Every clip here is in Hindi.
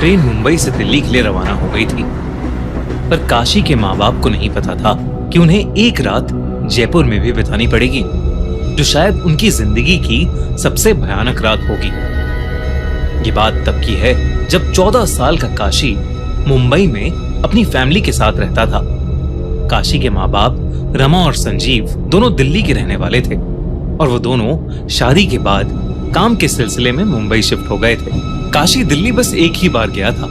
ट्रेन मुंबई से दिल्ली के लिए रवाना हो गई थी। पर काशी के माँ बाप को नहीं पता था कि उन्हें एक रात जयपुर में भी बितानी पड़ेगी, जो शायद उनकी जिंदगी की सबसे भयानक रात होगी। ये बात तब की है जब 14 साल का काशी मुंबई में अपनी फैमिली के साथ रहता था। काशी के माँ बाप रमा और संजीव दोनों दिल्ली के रहने वाले थे और वो दोनों शादी के बाद काम के सिलसिले में मुंबई शिफ्ट हो गए थे। काशी दिल्ली बस एक ही बार गया था,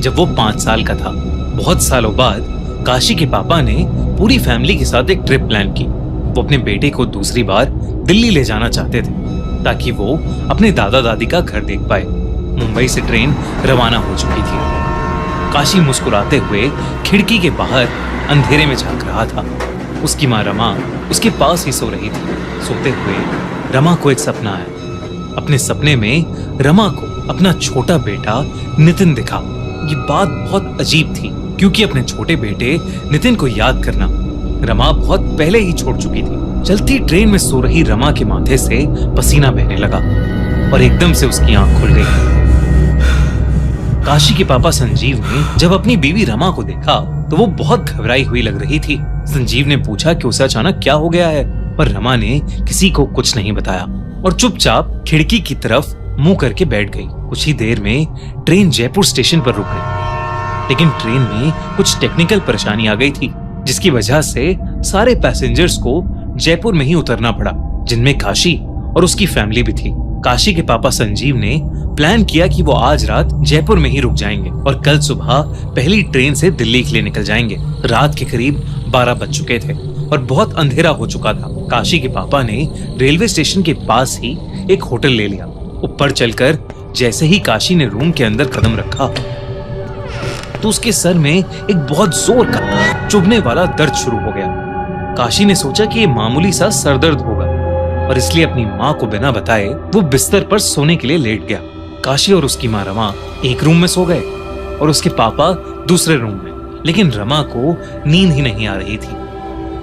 जब वो 5 साल का था। बहुत सालों बाद काशी के पापा ने पूरी फैमिली के साथ एक ट्रिप प्लान की। वो अपने बेटे को दूसरी बार दिल्ली ले जाना चाहते थे ताकि वो अपने दादा दादी का घर देख पाए। मुंबई से ट्रेन रवाना हो चुकी थी। काशी मुस्कुराते हुए खिड़की के बाहर अंधेरे में झांक रहा था। उसकी माँ रमा उसके पास ही सो रही थी। सोते हुए रमा को एक सपना आया। अपने सपने में रमा को अपना छोटा बेटा नितिन दिखा। ये बात बहुत अजीब थी क्योंकि अपने छोटे बेटे नितिन को याद करना रमा बहुत पहले ही छोड़ चुकी थी। चलती ट्रेन में सो रही रमा के माथे से पसीना बहने लगा और एकदम से उसकी आंख खुल गई। काशी के पापा संजीव ने जब अपनी बीवी रमा को देखा तो वो बहुत घबराई हुई लग रही थी। संजीव ने पूछा कि उसे अचानक क्या हो गया है, पर रमा ने किसी को कुछ नहीं बताया और चुपचाप खिड़की की तरफ मुंह करके बैठ गई। कुछ ही देर में ट्रेन जयपुर स्टेशन पर रुक गई, लेकिन ट्रेन में कुछ टेक्निकल परेशानी आ गई थी, जिसकी वजह से सारे पैसेंजर्स को जयपुर में ही उतरना पड़ा, जिनमें काशी और उसकी फैमिली भी थी। काशी के पापा संजीव ने प्लान किया कि वो आज रात जयपुर में ही रुक जाएंगे और कल सुबह पहली ट्रेन से दिल्ली के लिए निकल जाएंगे। रात के करीब 12 बज चुके थे और बहुत अंधेरा हो चुका था। काशी के पापा ने रेलवे स्टेशन के पास ही एक होटल ले लिया। ऊपर चलकर जैसे ही काशी ने रूम के अंदर कदम रखा तो उसके सर में एक बहुत जोर का चुभने वाला दर्द शुरू हो गया। काशी ने सोचा कि ये मामूली सा सरदर्द होगा और इसलिए अपनी माँ को बिना बताए वो बिस्तर पर सोने के लिए लेट गया। काशी और उसकी माँ रमा एक रूम में सो गए और उसके पापा दूसरे रूम में, लेकिन रमा को नींद ही नहीं आ रही थी।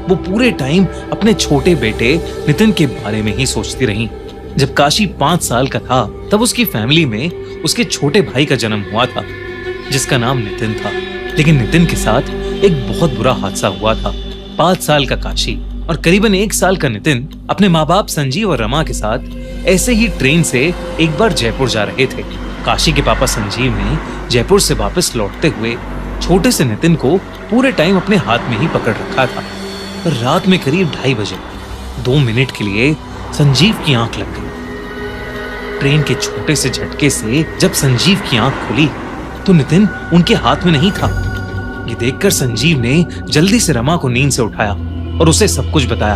वो पूरे टाइम अपने छोटे बेटे नितिन के बारे में ही सोचती रही। जब काशी 5 साल का था तब उसकी फैमिली में उसके छोटे भाई का जन्म हुआ था, जिसका नाम नितिन था। लेकिन नितिन के साथ एक बहुत बुरा हादसा हुआ था। 5 साल का काशी और करीबन 1 साल का नितिन अपने माँ बाप संजीव और रमा के साथ ऐसे ही ट्रेन से एक बार जयपुर जा रहे थे। काशी के पापा संजीव ने जयपुर से वापस लौटते हुए छोटे से नितिन को पूरे टाइम अपने हाथ में ही पकड़ रखा था। पर रात में करीब 2:30 बजे 2 मिनट के लिए संजीव की आंख लग गई। ट्रेन के छोटे से झटके से जब संजीव की आंख खुली तो नितिन उनके हाथ में नहीं था। ये देखकर संजीव ने जल्दी से रमा को नींद से उठाया और उसे सब कुछ बताया।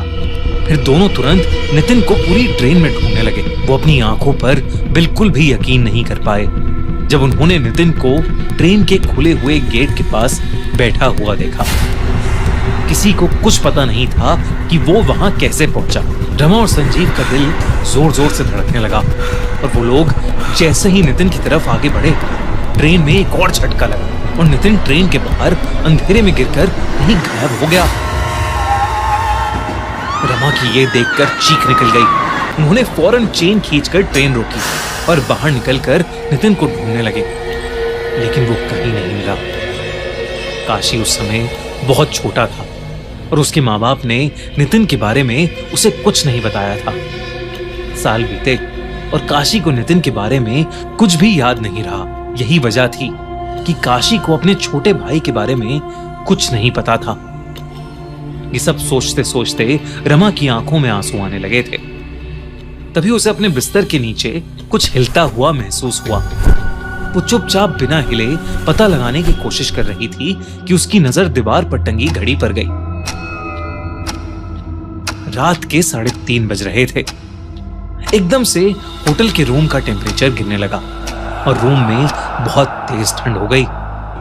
फिर दोनों तुरंत नितिन को पूरी ट्रेन में ढूंढने लगे। वो अपनी आंखों पर बिल्कुल भी यकीन नहीं कर पाए जब उन्होंने नितिन को ट्रेन के खुले हुए गेट के पास बैठा हुआ देखा। किसी को कुछ पता नहीं था कि वो वहां कैसे पहुंचा। रमा और संजीव का दिल जोर जोर से धड़कने लगा और वो लोग जैसे ही नितिन की तरफ आगे बढ़े, ट्रेन में एक और झटका लगा और नितिन ट्रेन के बाहर अंधेरे में गिरकर कहीं गायब हो गया। रमा की ये देखकर चीख निकल गई। उन्होंने फौरन चेन खींचकर ट्रेन रोकी और बाहर निकलकर नितिन को ढूंढने लगे, लेकिन वो कहीं नहीं मिला। काशी उस समय बहुत छोटा था और उसके माँ बाप ने नितिन के बारे में उसे कुछ नहीं बताया था। साल बीते और काशी को नितिन के बारे में कुछ भी याद नहीं रहा। यही वजह थी कि काशी को अपने छोटे भाई के बारे में कुछ नहीं पता था। ये सब सोचते सोचते रमा की आंखों में आंसू आने लगे थे। तभी उसे अपने बिस्तर के नीचे कुछ हिलता हुआ महसूस हुआ। वो चुपचाप बिना हिले पता लगाने की कोशिश कर रही थी कि उसकी नजर दीवार पर टंगी घड़ी पर गई। रात के 3:30 बज रहे थे। एकदम से होटल के रूम का टेम्परेचर गिरने लगा और रूम में बहुत तेज ठंड हो गई,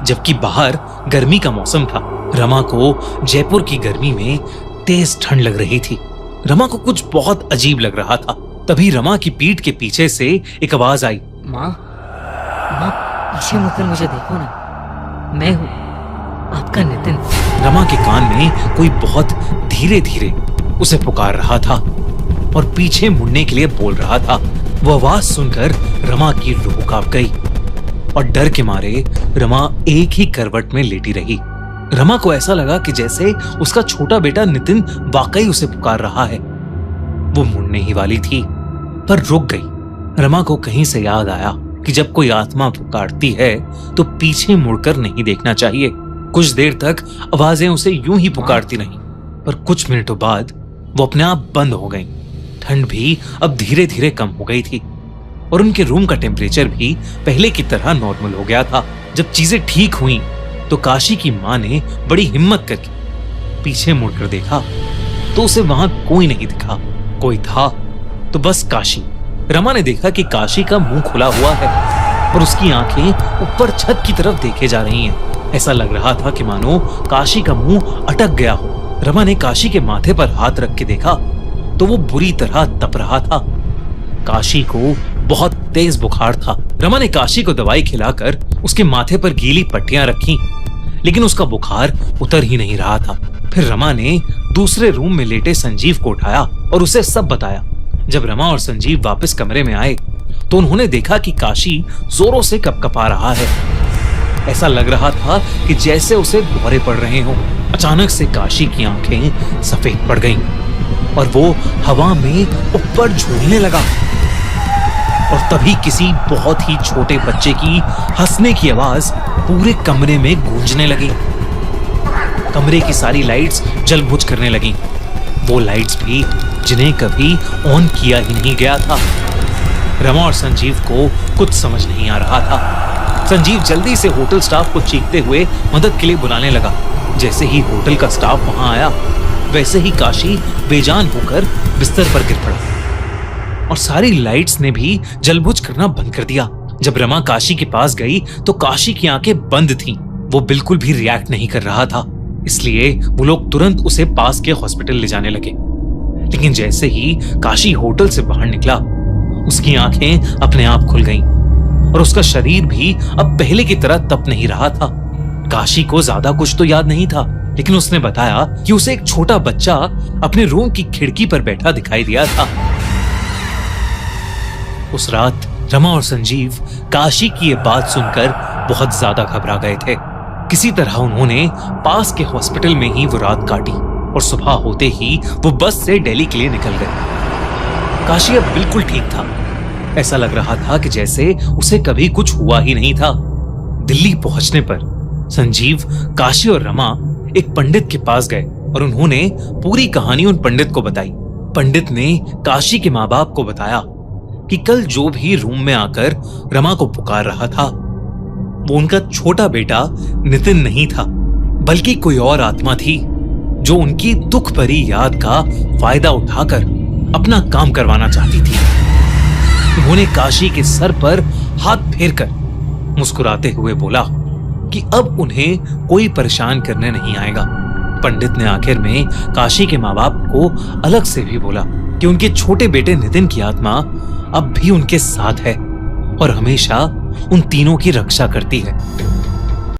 जबकि बाहर गर्मी का मौसम था। रमा को जयपुर की गर्मी में तेज ठंड लग रही थी। रमा को कुछ बहुत अजीब लग रहा था। तभी रमा की पीठ के पीछे से एक आवाज आई, माँ, माँ पीछे मुड़कर मुझे देखो ना, मैं हूँ आपका नितिन। रमा के कान में कोई बहुत धीरे धीरे उसे पुकार रहा था और पीछे मुड़ने के लिए बोल रहा था। वो आवाज सुनकर रमा की रूह कांप गई। और डर के मारे रमा एक ही करवट में लेटी रही। रमा को ऐसा लगा कि जैसे उसका छोटा बेटा नितिन वाकई उसे पुकार रहा है। वो मुड़ने ही वाली थी पर रुक गई। रमा को कहीं से याद आया कि जब कोई आत्मा पुकारती है तो पीछे मुड़कर नहीं देखना चाहिए। कुछ देर तक आवाजें उसे यूं ही पुकारती रहीं, पर कुछ मिनटों बाद वो अपने आप बंद हो गईं। ठंड भी अब धीरे धीरे कम हो गई थी और उनके रूम का टेम्परेचर भी पहले की तरह नॉर्मल हो गया था। जब चीजें ठीक हुई तो काशी की माँ ने बड़ी हिम्मत करके पीछे मुड़कर देखा तो उसे वहां कोई नहीं दिखा। कोई था तो बस काशी। रमा ने देखा कि काशी का मुंह खुला हुआ है और उसकी आंखें ऊपर छत की तरफ देखे जा रही हैं। ऐसा लग रहा था कि मानो काशी का मुंह अटक गया हो। रमा ने काशी के माथे पर हाथ रख के देखा तो वो बुरी तरह तप रहा था। काशी को बहुत तेज बुखार था। रमा ने काशी को दवाई खिलाकर उसके माथे पर गीली पट्टियां रखी, लेकिन उसका बुखार उतर ही नहीं रहा था। फिर रमा ने दूसरे रूम में लेटे संजीव को उठाया और उसे सब बताया। जब रमा और संजीव वापस कमरे में आए तो उन्होंने देखा कि काशी जोरों से कपकपा रहा है। ऐसा लग रहा था कि जैसे उसे दौरे पड़ रहे हों। अचानक से काशी की आंखें सफेद पड़ गईं और वो हवा में ऊपर झूलने लगा और तभी किसी बहुत ही छोटे बच्चे की हंसने की आवाज पूरे कमरे में गूंजने लगी। कमरे की सारी लाइट्स जलबुझ करने लगीं। वो लाइट्स भी जिन्हें कभी ऑन किया ही नहीं गया था। रमा और संजीव को कुछ समझ नहीं आ रहा था। संजीव जल्दी से होटल स्टाफ को चीखते हुए मदद के लिए बुलाने लगा। जैसे ही होटल का स्टाफ वहां आया वैसे ही काशी बेजान होकर बिस्तर पर गिर पड़ा और सारी लाइट्स ने भी जलबुझ करना बंद कर दिया। जब रमा काशी के पास गई तो काशी की आंखें बंद थीं। वो बिल्कुल भी रिएक्ट नहीं कर रहा था, इसलिए वो लोग तुरंत उसे पास के हॉस्पिटल ले जाने लगे। लेकिन जैसे ही काशी होटल से बाहर निकला उसकी आंखें अपने आप खुल गईं और उसका शरीर भी अब पहले की तरह तप नहीं रहा था। काशी को ज्यादा कुछ तो याद नहीं था, लेकिन उसने बताया कि उसे एक छोटा बच्चा अपने रूम की खिड़की पर बैठा दिखाई दिया था। उस रात रमा और संजीव काशी की ये बात सुनकर बहुत ज्यादा घबरा गए थे। किसी तरह उन्होंने पास के हॉस्पिटल में ही वो रात काटी और सुबह होते ही वो बस से दिल्ली के लिए निकल गए। काशी अब बिल्कुल ठीक था। ऐसा लग रहा था कि जैसे उसे कभी कुछ हुआ ही नहीं था। दिल्ली पहुंचने पर संजीव, काशी और रमा एक पंडित के पास गए और उन्होंने पूरी कहानी उन पंडित को बताई। पंडित ने काशी के माँ बाप को बताया कि कल जो भी रूम में आकर रमा को पुकार रहा था वो उनका छोटा बेटा नितिन नहीं था, बल्कि कोई और आत्मा थी जो उनकी दुख भरी याद का फायदा उठाकर अपना काम करवाना चाहती थी। उन्होंने काशी के सर पर हाथ फेरकर मुस्कुराते हुए बोला कि अब उन्हें कोई परेशान करने नहीं आएगा। पंडित ने आखिर में काशी के माँ बाप को अलग से भी बोला कि उनके छोटे बेटे नितिन की आत्मा अब भी उनके साथ है और हमेशा उन तीनों की रक्षा करती है।